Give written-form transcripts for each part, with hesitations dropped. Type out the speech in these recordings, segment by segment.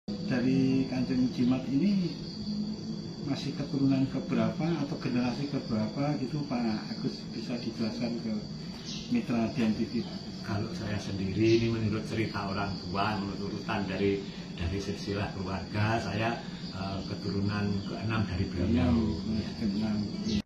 Dari Kanjeng Jimat ini masih keturunan keberapa atau generasi keberapa gitu Pak Agus, bisa dijelaskan ke mitra Dian TV? Kalau saya sendiri ini menurut cerita orang tua, menurut urutan dari silsilah keluarga saya keturunan ke-6 dari beliau. Ke-6.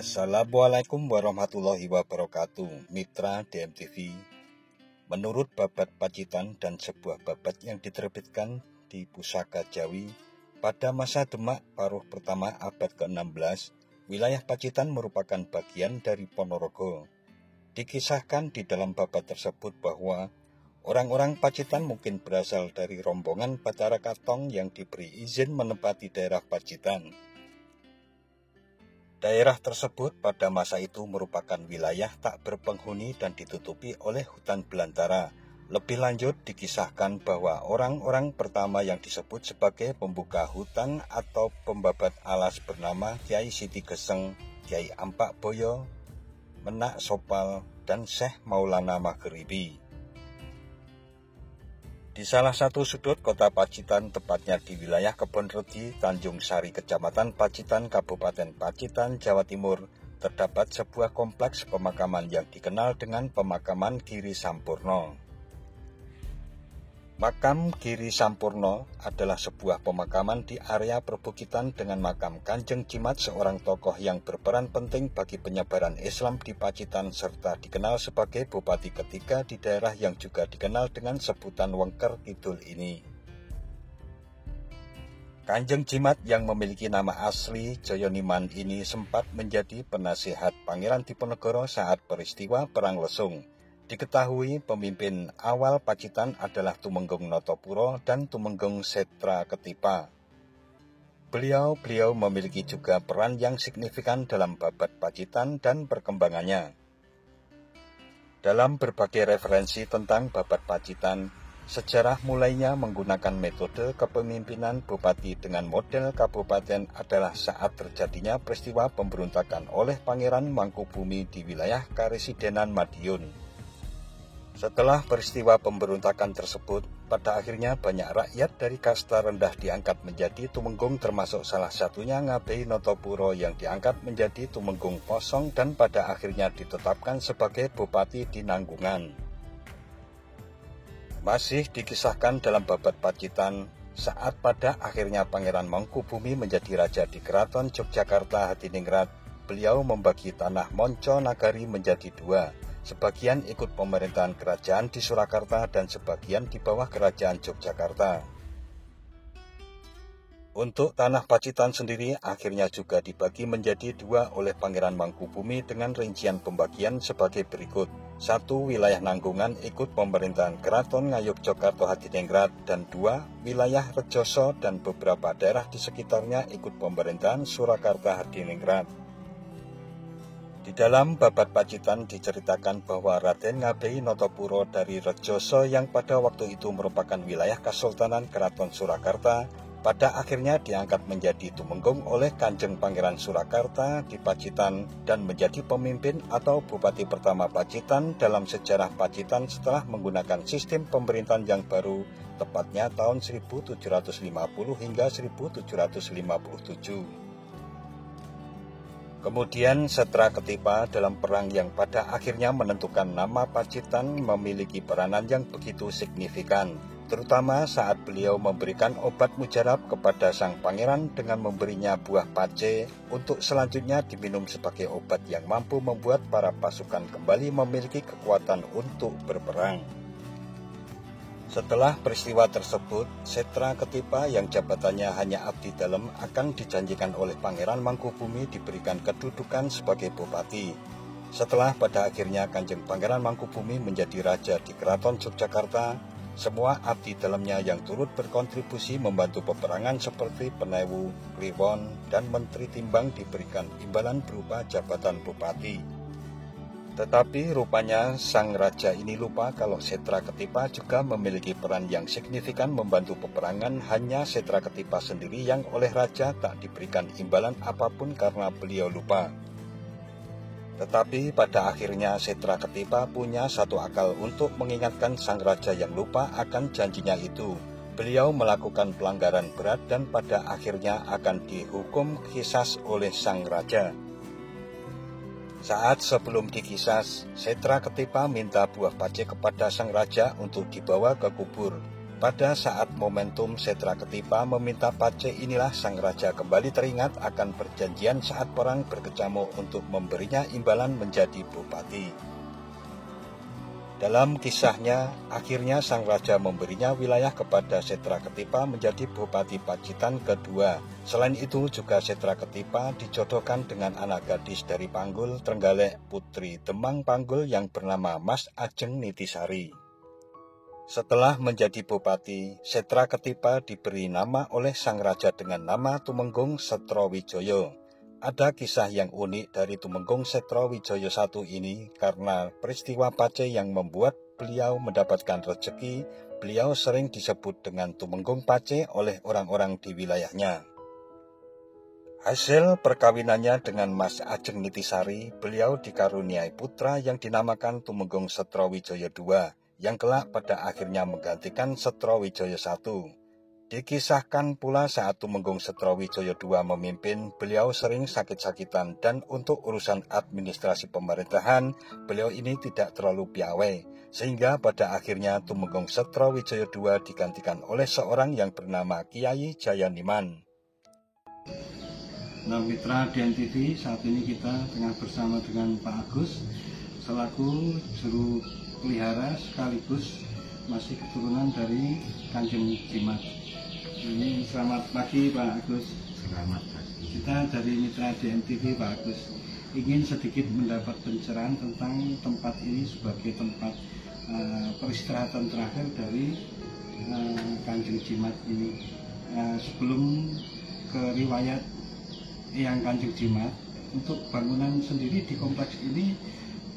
Assalamualaikum warahmatullahi wabarakatuh, mitra DMTV. Menurut babat Pacitan dan sebuah babat yang diterbitkan di Pusaka Jawi pada masa Demak Paruh pertama abad ke-16, wilayah Pacitan merupakan bagian dari Ponorogo. Dikisahkan di dalam babat tersebut bahwa orang-orang Pacitan mungkin berasal dari rombongan Bathara Katong yang diberi izin menempati daerah Pacitan. Daerah tersebut pada masa itu merupakan wilayah tak berpenghuni dan ditutupi oleh hutan belantara. Lebih lanjut dikisahkan bahwa orang-orang pertama yang disebut sebagai pembuka hutan atau pembabat alas bernama Kiai Siti Geseng, Kiai Ampak Boyo, Menak Sopal, dan Syekh Maulana Maghribi. Di salah satu sudut kota Pacitan, tepatnya di wilayah Kebonregi, Tanjung Sari, Kecamatan Pacitan, Kabupaten Pacitan, Jawa Timur, terdapat sebuah kompleks pemakaman yang dikenal dengan Pemakaman Giri Sampurno. Makam Giri Sampurno adalah sebuah pemakaman di area perbukitan dengan makam Kanjeng Jimat, seorang tokoh yang berperan penting bagi penyebaran Islam di Pacitan serta dikenal sebagai bupati ketiga di daerah yang juga dikenal dengan sebutan Wengker Kidul ini. Kanjeng Jimat yang memiliki nama asli Joyoniman ini sempat menjadi penasihat Pangeran Diponegoro saat peristiwa Perang Lesung. Diketahui pemimpin awal Pacitan adalah Tumenggung Notopuro dan Tumenggung Setra Ketipa. Beliau memiliki juga peran yang signifikan dalam babat Pacitan dan perkembangannya. Dalam berbagai referensi tentang babat Pacitan, sejarah mulainya menggunakan metode kepemimpinan bupati dengan model kabupaten adalah saat terjadinya peristiwa pemberontakan oleh Pangeran Mangkubumi di wilayah Karesidenan Madiun. Setelah peristiwa pemberontakan tersebut, pada akhirnya banyak rakyat dari kasta rendah diangkat menjadi tumenggung, termasuk salah satunya Ngabei Notopuro yang diangkat menjadi tumenggung kosong dan pada akhirnya ditetapkan sebagai bupati di Nanggungan. Masih dikisahkan dalam babat Pacitan, saat pada akhirnya Pangeran Mangkubumi menjadi raja di Keraton Yogyakarta Hadiningrat, beliau membagi tanah Monco Nagari menjadi dua. Sebagian ikut pemerintahan kerajaan di Surakarta dan sebagian di bawah kerajaan Yogyakarta. Untuk tanah Pacitan sendiri akhirnya juga dibagi menjadi dua oleh Pangeran Mangkubumi dengan rincian pembagian sebagai berikut. 1. Wilayah Nanggungan ikut pemerintahan Keraton Ngayogyakarta Hadiningrat, dan 2. Wilayah Rejoso dan beberapa daerah di sekitarnya ikut pemerintahan Surakarta Hadiningrat. Di dalam babat Pacitan diceritakan bahwa Raden Ngabei Notopuro dari Rejoso yang pada waktu itu merupakan wilayah Kesultanan Keraton Surakarta, pada akhirnya diangkat menjadi tumenggung oleh Kanjeng Pangeran Surakarta di Pacitan dan menjadi pemimpin atau bupati pertama Pacitan dalam sejarah Pacitan setelah menggunakan sistem pemerintahan yang baru, tepatnya tahun 1750 hingga 1757. Kemudian Setra Ketipa dalam perang yang pada akhirnya menentukan nama Pacitan memiliki peranan yang begitu signifikan, terutama saat beliau memberikan obat mujarab kepada sang pangeran dengan memberinya buah pace untuk selanjutnya diminum sebagai obat yang mampu membuat para pasukan kembali memiliki kekuatan untuk berperang. Setelah peristiwa tersebut, Setra Ketipa yang jabatannya hanya abdi dalem akan dijanjikan oleh Pangeran Mangkubumi diberikan kedudukan sebagai bupati. Setelah pada akhirnya Kanjeng Pangeran Mangkubumi menjadi raja di Keraton Yogyakarta, semua abdi dalemnya yang turut berkontribusi membantu peperangan seperti Penewu, Kliwon, dan Menteri Timbang diberikan imbalan berupa jabatan bupati. Tetapi rupanya sang raja ini lupa kalau Setra Ketipa juga memiliki peran yang signifikan membantu peperangan. Hanya Setra Ketipa sendiri yang oleh raja tak diberikan imbalan apapun karena beliau lupa. Tetapi pada akhirnya Setra Ketipa punya satu akal untuk mengingatkan sang raja yang lupa akan janjinya itu. Beliau melakukan pelanggaran berat dan pada akhirnya akan dihukum kisas oleh sang raja. Saat sebelum dikisas, Setra Ketipa minta buah pace kepada sang raja untuk dibawa ke kubur. Pada saat momentum Setra Ketipa meminta pace inilah sang raja kembali teringat akan perjanjian saat perang berkecamuk untuk memberinya imbalan menjadi bupati. Dalam kisahnya, akhirnya sang raja memberinya wilayah kepada Setra Ketipa menjadi Bupati Pacitan kedua. Selain itu juga Setra Ketipa dijodohkan dengan anak gadis dari Panggul, Trenggalek, Putri Demang Panggul yang bernama Mas Ajeng Nitisari. Setelah menjadi bupati, Setra Ketipa diberi nama oleh sang raja dengan nama Tumenggung Setrowijoyo. Ada kisah yang unik dari Tumenggung Setrowijoyo I ini karena peristiwa pace yang membuat beliau mendapatkan rezeki. Beliau sering disebut dengan Tumenggung Pace oleh orang-orang di wilayahnya. Hasil perkawinannya dengan Mas Ajeng Nitisari, beliau dikaruniai putra yang dinamakan Tumenggung Setrowijoyo II, yang kelak pada akhirnya menggantikan Setrowijoyo I. Dikisahkan pula saat Tumenggung Setrowijoyo II memimpin, beliau sering sakit-sakitan dan untuk urusan administrasi pemerintahan, beliau ini tidak terlalu piawai, sehingga pada akhirnya Tumenggung Setrowijoyo II digantikan oleh seorang yang bernama Kiai Jayaniman. Nah, mitra DNTV, saat ini kita tengah bersama dengan Pak Agus selaku juru pelihara sekaligus masih keturunan dari Kanjeng Jimat. Ini selamat pagi Pak Agus. Selamat pagi. Kita dari mitra DNTV Pak Agus ingin sedikit mendapat pencerahan tentang tempat ini sebagai tempat peristirahatan terakhir dari Kanjeng Jimat ini. Sebelum ke riwayat yang Kanjeng Jimat, untuk bangunan sendiri di kompleks ini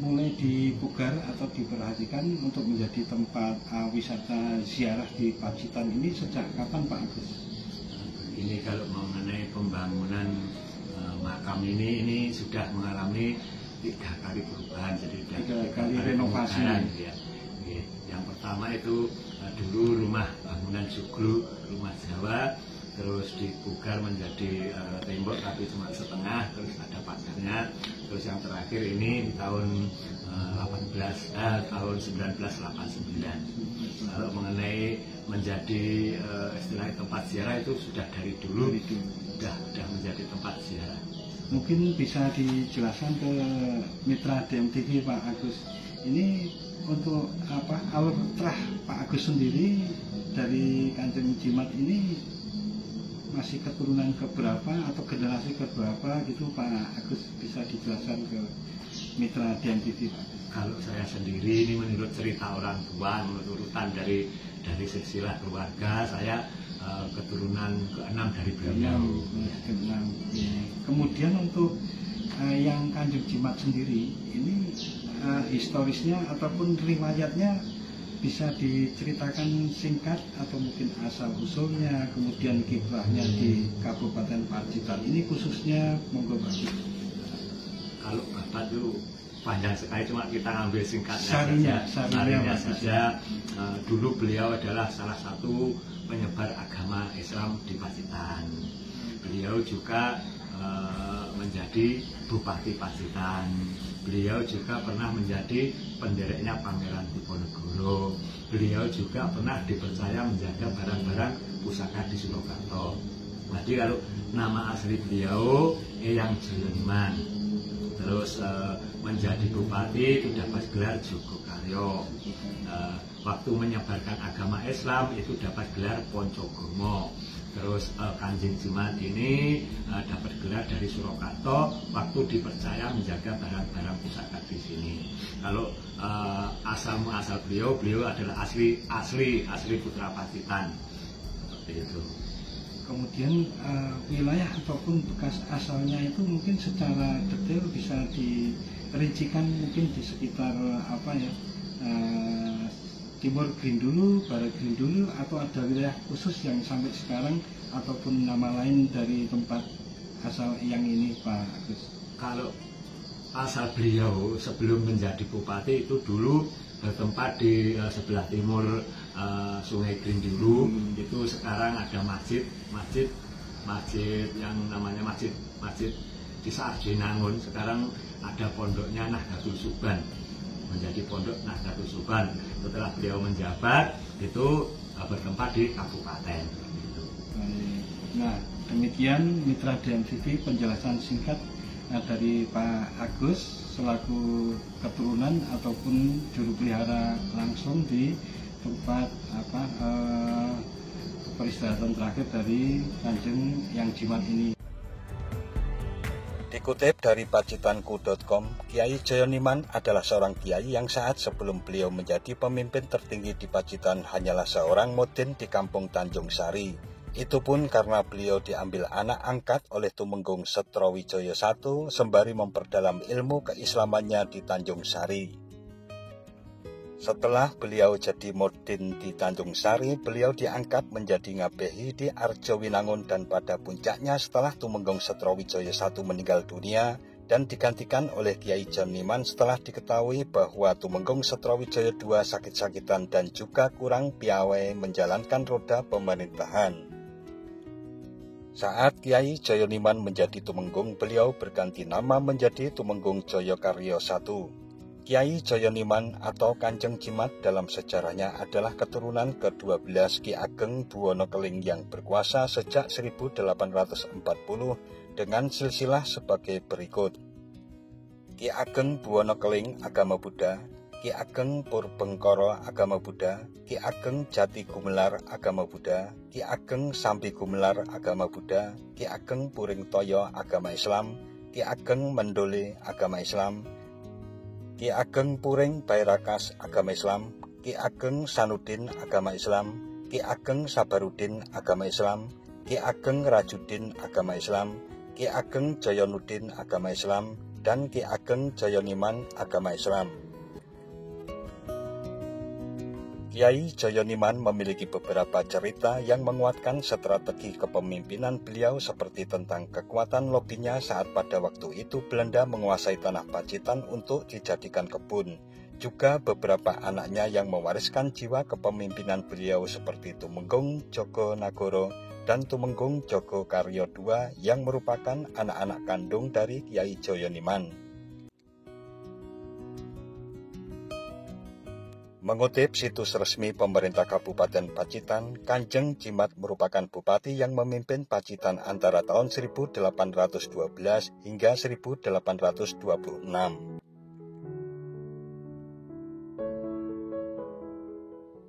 mulai dipugar atau diperhatikan untuk menjadi tempat wisata ziarah di Pacitan ini sejak kapan Pak Agus? Ini kalau mengenai pembangunan makam ini sudah mengalami 3 kali perubahan, jadi 3 kali renovasi. Ya. Yang pertama itu dulu rumah bangunan joglo, rumah Jawa, terus dipugar menjadi tembok tapi cuma setengah, terus ada pagarnya. Terus yang terakhir ini di tahun 1989. Kalau mengenai menjadi istilahnya tempat ziarah itu sudah dari dulu sudah menjadi tempat ziarah. Mungkin bisa dijelaskan ke mitra DMTV Pak Agus, ini untuk apa alur terah Pak Agus sendiri dari Kanjeng Jimat ini masih keturunan keberapa atau generasi keberapa gitu Pak Agus, bisa dijelaskan ke mitra DNTV Pak? Kalau saya sendiri ini menurut cerita orang tua, menurut urutan dari silsilah keluarga, saya keturunan ke-6 dari beliau. Kemudian untuk yang Kanjeng Jimat sendiri ini historisnya ataupun riwayatnya bisa diceritakan singkat atau mungkin asal usulnya, kemudian kiprahnya di Kabupaten Pacitan ini khususnya, monggo Pak. Kalau Bapak itu panjang sekali, cuma kita ngambil singkatnya sarinya saja. Dulu beliau adalah salah satu penyebar agama Islam di Pacitan. Beliau juga menjadi Bupati Pacitan. Beliau juga pernah menjadi pendereknya Pangeran Diponegoro. Beliau juga pernah dipercaya menjaga barang-barang pusaka di Surakarta. Jadi kalau nama asli beliau Eyang Jayaniman. Terus menjadi bupati itu dapat gelar Jogokaryo. Waktu menyebarkan agama Islam itu dapat gelar Poncogomo. Terus Kanjeng Jimat ini dapat gelar dari Surakarta waktu dipercaya menjaga barang-barang pusaka di sini. Kalau asal beliau adalah asli putra Pacitan. Seperti itu. kemudian wilayah ataupun bekas asalnya itu mungkin secara detail bisa dirincikan, mungkin di sekitar timur Grindulu, barat Grindulu, atau ada wilayah khusus yang sampai sekarang ataupun nama lain dari tempat asal yang ini, Pak Agus? Kalau asal beliau sebelum menjadi bupati itu dulu bertempat di sebelah timur Sungai Grindulu. Itu sekarang ada masjid yang namanya masjid di Sarjenangun. Sekarang ada pondoknya Nahdlatul Suban, menjadi pondok Nahdlatul Suban. Setelah beliau menjabat itu bertempat di kabupaten. Nah, demikian Mitra DMTV penjelasan singkat dari Pak Agus selaku keturunan ataupun juru pelihara langsung di tempat peristirahatan terakhir dari Kanjeng Yang Jimat ini. Dikutip dari pacitanku.com, Kiai Joyoniman adalah seorang kiai yang saat sebelum beliau menjadi pemimpin tertinggi di Pacitan hanyalah seorang mudin di Kampung Tanjung Sari. Itu pun karena beliau diambil anak angkat oleh Tumenggung Setrowijaya I sembari memperdalam ilmu keislamannya di Tanjung Sari. Setelah beliau jadi mudin di Tanjung Sari, beliau diangkat menjadi ngabehi di Arjowinangun, dan pada puncaknya setelah Tumenggung Setrowijaya I meninggal dunia dan digantikan oleh Kiai Joyoniman setelah diketahui bahwa Tumenggung Setrowijaya II sakit-sakitan dan juga kurang piawai menjalankan roda pemerintahan. Saat Kiai Joyoniman menjadi Tumenggung, beliau berganti nama menjadi Tumenggung Joyokaryo I. Kiai Joyoniman atau Kanjeng Jimat dalam sejarahnya adalah keturunan ke-12 Ki Ageng Buwono Keling yang berkuasa sejak 1840 dengan silsilah sebagai berikut: Ki Ageng Buwono Keling agama Buddha, Ki Ageng Purbengkara agama Buddha, Ki Ageng Jati Gumelar agama Buddha, Ki Ageng Sambi Gumelar agama Buddha, Ki Ageng Puring Toyo agama Islam, Ki Ageng Mendole agama Islam, Ki Ageng Puring Bairakas agama Islam, Ki Ageng Sanudin agama Islam, Ki Ageng Sabarudin agama Islam, Ki Ageng Rajudin agama Islam, Ki Ageng Joyonudin agama Islam, dan Ki Ageng Joyoniman agama Islam. Kiai Joyoniman memiliki beberapa cerita yang menguatkan strategi kepemimpinan beliau, seperti tentang kekuatan lobinya saat pada waktu itu Belanda menguasai tanah Pacitan untuk dijadikan kebun. Juga beberapa anaknya yang mewariskan jiwa kepemimpinan beliau seperti Tumenggung Jogonagoro dan Tumenggung Jogokaryo II yang merupakan anak-anak kandung dari Kiai Joyoniman. Mengutip situs resmi pemerintah Kabupaten Pacitan, Kanjeng Jimat merupakan bupati yang memimpin Pacitan antara tahun 1812 hingga 1826.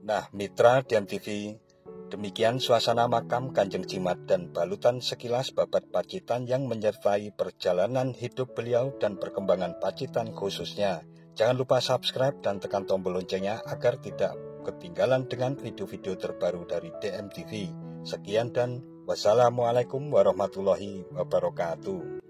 Nah, Mitra DMTV, demikian suasana makam Kanjeng Jimat dan balutan sekilas babat Pacitan yang menyertai perjalanan hidup beliau dan perkembangan Pacitan khususnya. Jangan lupa subscribe dan tekan tombol loncengnya agar tidak ketinggalan dengan video-video terbaru dari DMTV. Sekian dan wassalamualaikum warahmatullahi wabarakatuh.